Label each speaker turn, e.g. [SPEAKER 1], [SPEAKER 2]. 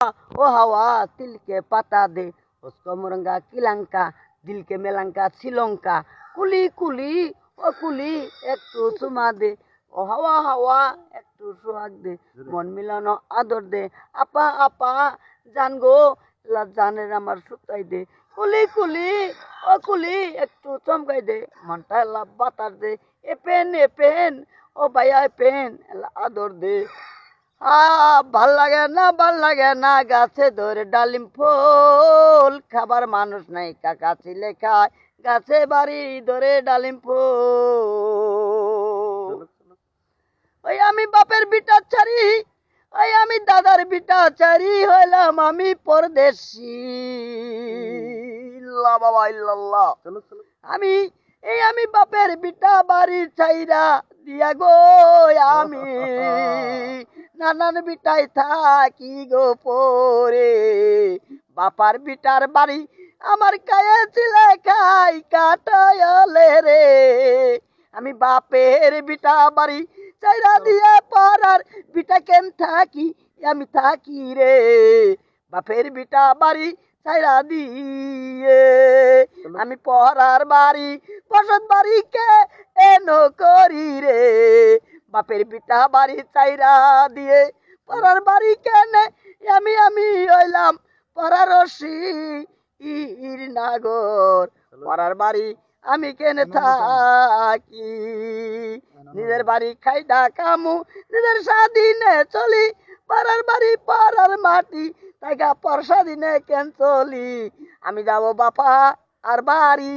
[SPEAKER 1] ओ हवा तिल के पता दे उसको मुरंगा किलंका दिल के मेलंका श्रीलंका कुली कुली ओ कुली একটু চুমা দে ও হাওয়া হাওয়া একটু সোহাগ দে মন মিলানো আদর দে আপা আপা জান গো জানের আমার সুতাই দে কুলি কুলি ও কুলি একটু চমকাই দে মনটা লাভ বাতাস দে এ পেন ও ভাইয়া পেন আদর দে ভাল লাগে না গাছে ধরে ডালিম ফুল খাবার মানুষ নাই কাকা ছিলে খায় গাছে বাড়ি ধরে ডালিম ফুল ওই আমি বাপের বিটা ছাড়ি ওই আমি দাদার বিটা ছাড়ি হইলাম আমি পরদেশি লা বাবা ইল্লাল্লাহ আমি আমি বাপের বিটা বাড়ি ছাইরা দিয়া গো আমি নানান বিটাই থাকি গো পরে বাপার বিটার বাড়ি আমার কায়ে ছিলে খাই কাটায়লে রে আমি বাপের বিটা বাড়ি চাইরা দিয়ে পারার বিটা কেন থাকি আমি থাকি রে বাপের বিটা বাড়ি চাইরা দিয়ে আমি পড়ার বাড়ি বসত বাড়িকে এনো করি রে বাপের বিটা বাড়ি চাইরা দিয়ে পড়ার বাড়ি কেনে আমি হইলাম পরারসি ইর নাগর পড়ার বাড়ি আমি কেনে থাকি নিজের বাড়ি খাই ডাকামু নিজের স্বাধীনে চলি পড়ার বাড়ি পড়ার মাটি তাইকা পর স্বাধীনে কেন চলি আমি যাব বাপা আর বাড়ি